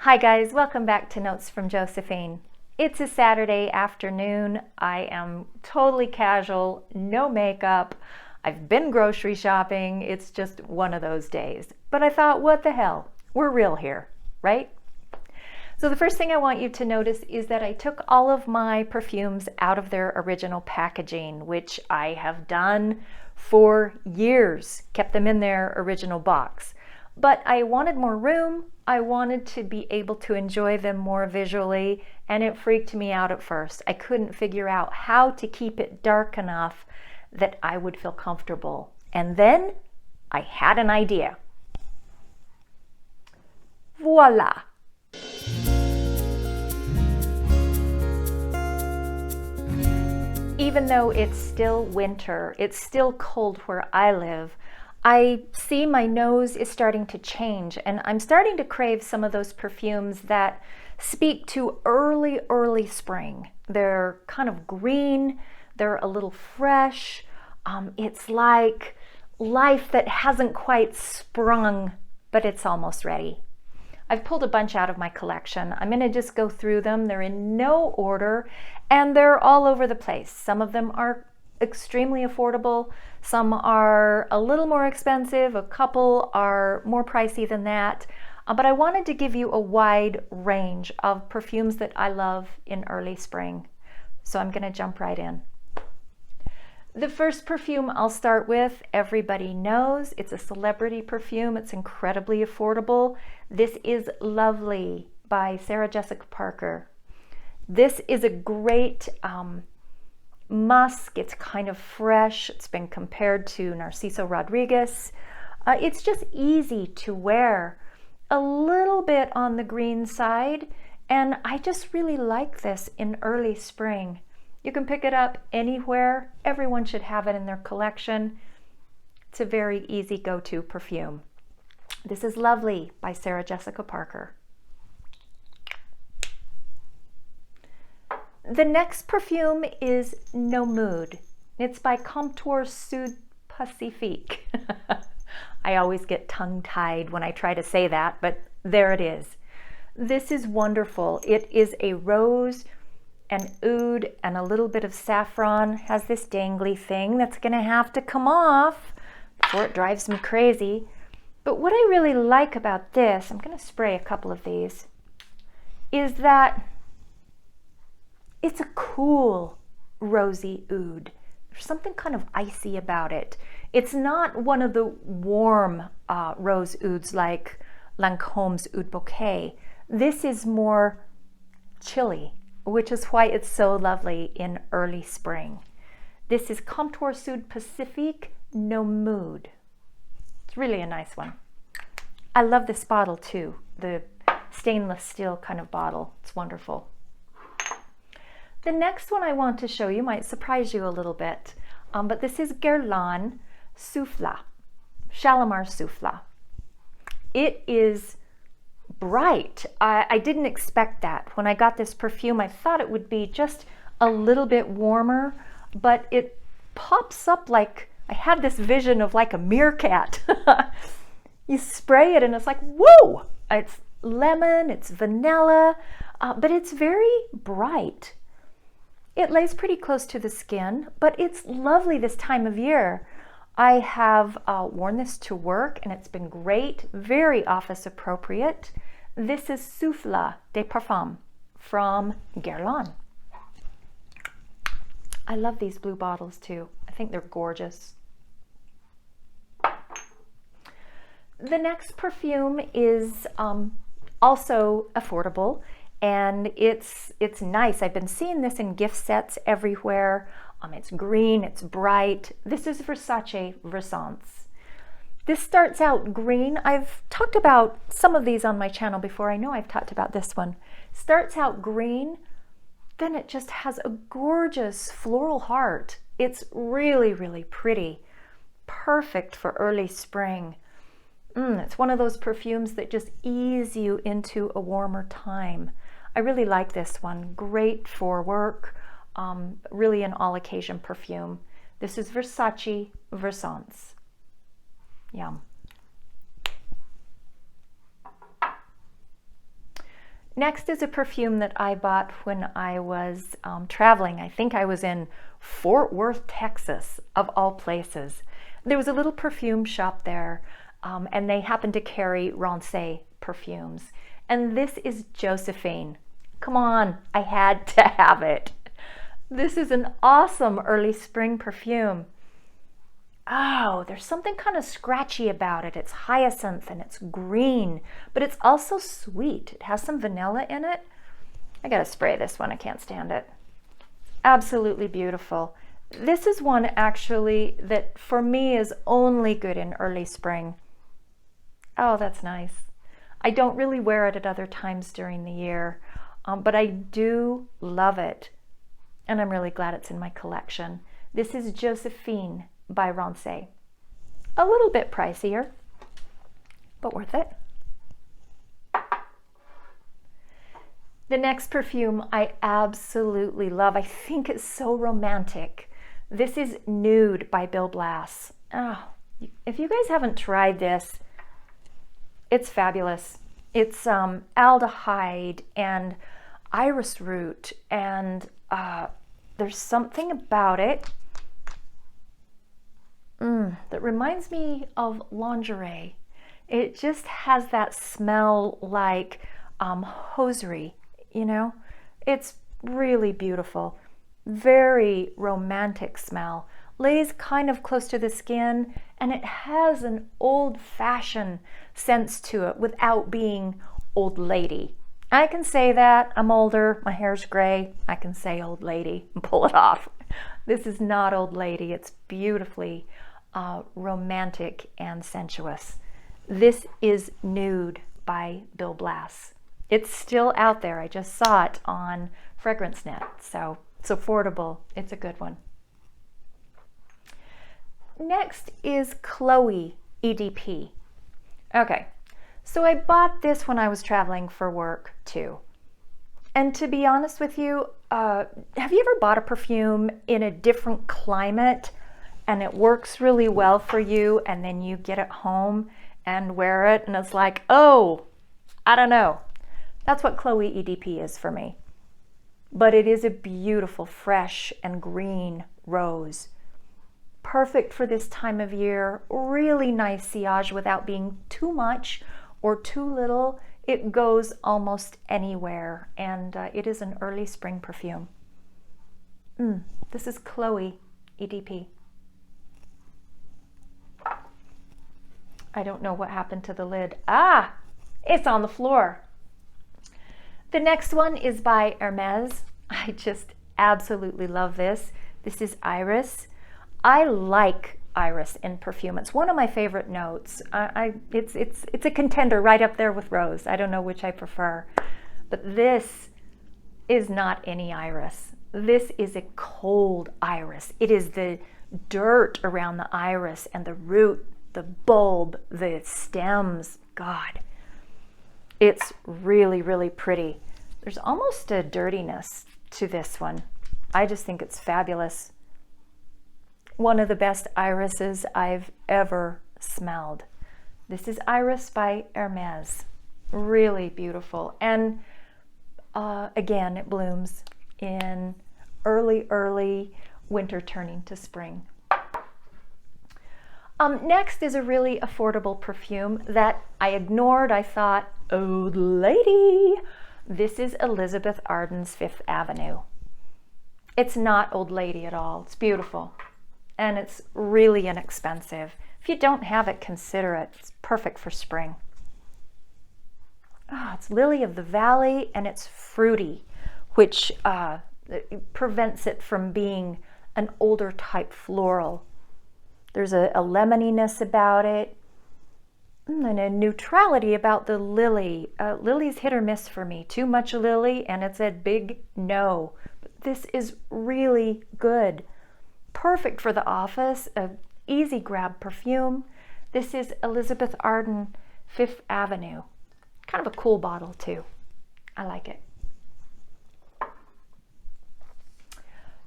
Hi guys, welcome back to Notes from Josephine. It's a Saturday afternoon. I am totally casual, no makeup. I've been grocery shopping. It's just one of those days. But I thought, what the hell? We're real here, right? So the first thing I want you to notice is that I took all of my perfumes out of their original packaging, which I have done for years, kept them in their original box. But I wanted more room. I wanted to be able to enjoy them more visually, and it freaked me out at first. I couldn't figure out how to keep it dark enough that I would feel comfortable. And then I had an idea. Voila! Even though it's still winter, it's still cold where I live, I see my nose is starting to change, and I'm starting to crave some of those perfumes that speak to early spring. They're kind of green, they're a little fresh. It's like life that hasn't quite sprung, but it's almost ready. I've pulled a bunch out of my collection. I'm going to just go through them. They're in no order, and they're all over the place. Some of them are extremely affordable. Some are a little more expensive. A couple are more pricey than that. But I wanted to give you a wide range of perfumes that I love in early spring. So I'm going to jump right in. The first perfume I'll start with, everybody knows, it's a celebrity perfume. It's incredibly affordable. This is Lovely by Sarah Jessica Parker. This is a great musk. It's kind of fresh. It's been compared to Narciso Rodriguez. It's just easy to wear, a little bit on the green side, and I just really like this in early spring. You can pick it up anywhere. Everyone should have it in their collection. It's a very easy go-to perfume. This is Lovely by Sarah Jessica Parker. The next perfume is Nomoud. It's by Comptoir Pacifique. I always get tongue-tied when I try to say that, but there it is. This is wonderful. It is a rose and oud and a little bit of saffron. Has this dangly thing that's gonna have to come off before it drives me crazy. But what I really like about this, I'm gonna spray a couple of these, is that it's a cool rosy oud. There's something kind of icy about it. It's not one of the warm rose ouds like Lancome's Oud Bouquet. This is more chilly, which is why it's so lovely in early spring. This is Comptoir Pacifique Nomoud. It's really a nice one. I love this bottle too, the stainless steel kind of bottle. It's wonderful. The next one I want to show you might surprise you a little bit, but this is Guerlain Souffle, Shalimar Souffle. It is bright. I didn't expect that. When I got this perfume, I thought it would be just a little bit warmer, but it pops up like, I had this vision of like a meerkat. You spray it and it's like, whoa! It's lemon, it's vanilla, but it's very bright. It lays pretty close to the skin, but it's lovely this time of year. I have worn this to work and it's been great, very office appropriate. This is Souffle de Parfums from Guerlain. I love these blue bottles too. I think they're gorgeous. The next perfume is also affordable, and it's nice. I've been seeing this in gift sets everywhere. It's green, it's bright. This is Versace Versense. This starts out green. I've talked about some of these on my channel before. I know I've talked about this one. Starts out green, then it just has a gorgeous floral heart. It's really pretty. Perfect for early spring. It's one of those perfumes that just ease you into a warmer time. I really like this one. Great for work. Really an all-occasion perfume. This is Versace Versense. Yum. Next is a perfume that I bought when I was traveling. I think I was in Fort Worth, Texas, of all places. There was a little perfume shop there, and they happened to carry Rance perfumes. And this is Josephine. Come on, I had to have it. This is an awesome early spring perfume. Oh, there's something kind of scratchy about it. It's hyacinth and it's green, but it's also sweet. It has some vanilla in it. I gotta spray this one, I can't stand it. Absolutely beautiful. This is one actually that for me is only good in early spring. Oh, that's nice. I don't really wear it at other times during the year, but I do love it. And I'm really glad it's in my collection. This is Josephine by Rance. A little bit pricier, but worth it. The next perfume I absolutely love. I think it's so romantic. This is Nude by Blass. Oh, if you guys haven't tried this, it's fabulous. It's aldehyde and iris root, and there's something about it that reminds me of lingerie. It just has that smell like hosiery, you know? It's really beautiful. Very romantic smell. Lays kind of close to the skin, and it has an old-fashioned sense to it without being old lady. I can say that. I'm older, my hair's gray. I can say old lady and pull it off. This is not old lady. It's beautifully romantic and sensuous. This is Nude by Blass. It's still out there. I just saw it on FragranceNet, so it's affordable. It's a good one. Next is Chloe EDP. Okay, so I bought this when I was traveling for work too. And to be honest with you, have you ever bought a perfume in a different climate and it works really well for you, and then you get it home and wear it and it's like, oh, I don't know. That's what Chloe EDP is for me. But it is a beautiful, fresh and green rose. Perfect for this time of year. Really nice sillage without being too much or too little. It goes almost anywhere, and it is an early spring perfume. This is Chloe EDP. I don't know what happened to the lid. Ah, it's on the floor. The next one is by Hermes. I just absolutely love this. This is Hiris. I like iris in perfume. It's one of my favorite notes. It's a contender right up there with rose. I don't know which I prefer, but this is not any iris. This is a cold iris. It is the dirt around the iris and the root, the bulb, the stems. God, it's really, really pretty. There's almost a dirtiness to this one. I just think it's fabulous. One of the best irises I've ever smelled. This is Hiris by Hermes. Really beautiful. And again, it blooms in early winter turning to spring. Next is a really affordable perfume that I ignored. I thought, old lady. This is Elizabeth Arden's Fifth Avenue. It's not old lady at all. It's beautiful. And it's really inexpensive. If you don't have it, consider it. It's perfect for spring. Oh, it's Lily of the Valley, and it's fruity, which prevents it from being an older type floral. There's a lemoniness about it, and a neutrality about the lily. Lily's hit or miss for me. Too much lily, and it's a big no. But this is really good. Perfect for the office, an easy grab perfume. This is Elizabeth Arden, Fifth Avenue. Kind of a cool bottle too. I like it.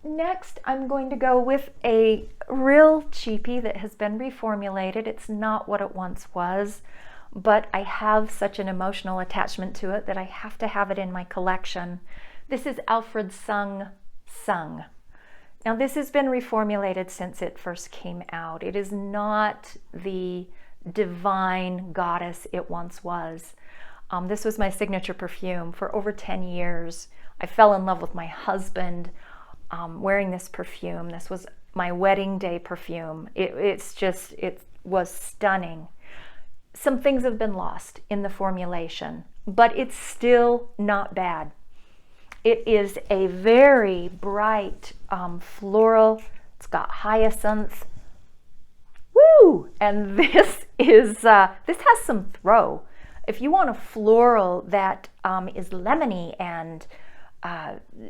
Next, I'm going to go with a real cheapie that has been reformulated. It's not what it once was, but I have such an emotional attachment to it that I have to have it in my collection. This is Alfred Sung. Now this has been reformulated since it first came out. It is not the divine goddess it once was. This was my signature perfume for over 10 years. I fell in love with my husband wearing this perfume. This was my wedding day perfume. It was stunning. Some things have been lost in the formulation, but it's still not bad. It is a very bright floral. It's got hyacinth. Woo! And this has some throw. If you want a floral that is lemony and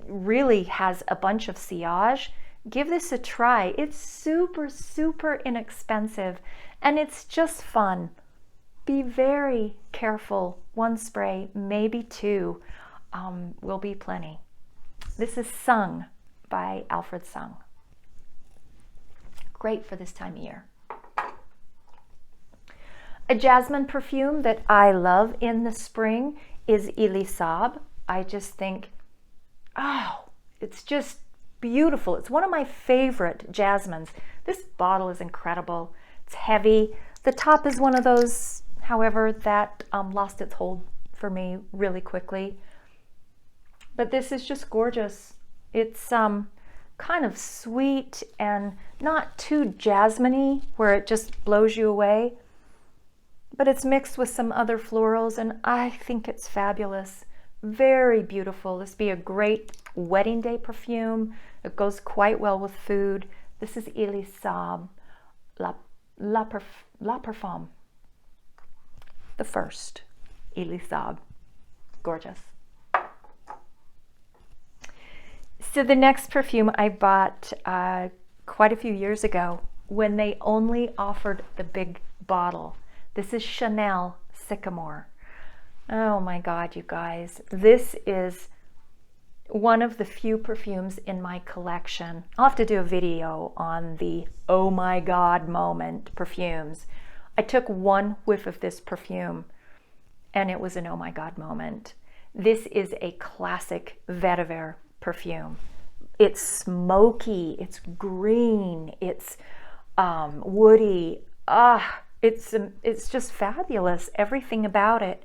really has a bunch of sillage, give this a try. It's super, super inexpensive and it's just fun. Be very careful. One spray, maybe two, will be plenty. This is Sung by Alfred Sung. Great for this time of year. A jasmine perfume that I love in the spring is Elie Saab. I just think, oh, it's just beautiful. It's one of my favorite jasmines. This bottle is incredible. It's heavy. The top is one of those, however, that lost its hold for me really quickly. But this is just gorgeous. It's kind of sweet and not too jasmine-y where it just blows you away. But it's mixed with some other florals and I think it's fabulous. Very beautiful. This would be a great wedding day perfume. It goes quite well with food. This is Elie Saab, La Parfum. The first, Elie Saab. Gorgeous. So the next perfume I bought quite a few years ago when they only offered the big bottle. This is Chanel Sycamore. Oh my God, you guys. This is one of the few perfumes in my collection. I'll have to do a video on the oh my God moment perfumes. I took one whiff of this perfume and it was an oh my God moment. This is a classic vetiver perfume. It's smoky, it's green, it's woody. It's just fabulous, everything about it.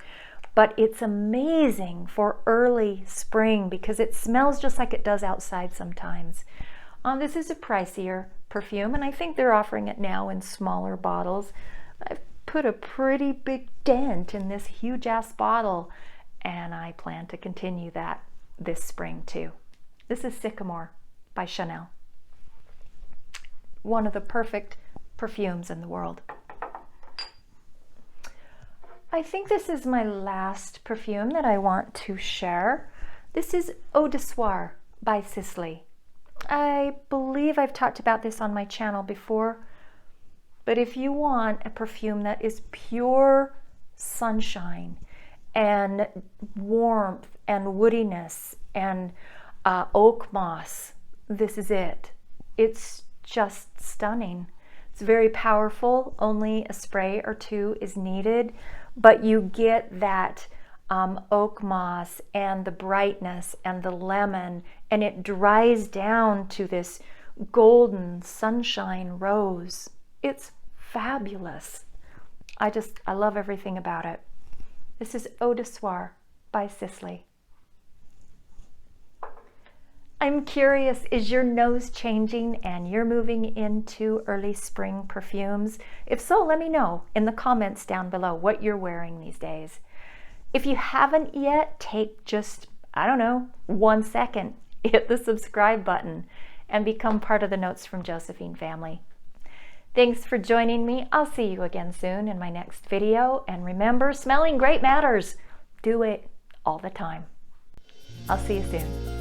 But it's amazing for early spring because it smells just like it does outside sometimes. This is a pricier perfume and I think they're offering it now in smaller bottles. I've put a pretty big dent in this huge ass bottle and I plan to continue that this spring too. This is Sycamore by Chanel. One of the perfect perfumes in the world. I think this is my last perfume that I want to share. This is Eau du Soir by Sisley. I believe I've talked about this on my channel before, but if you want a perfume that is pure sunshine and warmth and woodiness and oak moss, this is it. It's just stunning. It's very powerful. Only a spray or two is needed, but you get that oak moss and the brightness and the lemon, and it dries down to this golden sunshine rose. It's fabulous. I love everything about it. This is Eau du Soir by Sisley. I'm curious, is your nose changing and you're moving into early spring perfumes? If so, let me know in the comments down below what you're wearing these days. If you haven't yet, take just, 1 second, hit the subscribe button and become part of the Notes from Josephine family. Thanks for joining me. I'll see you again soon in my next video. And remember, smelling great matters. Do it all the time. I'll see you soon.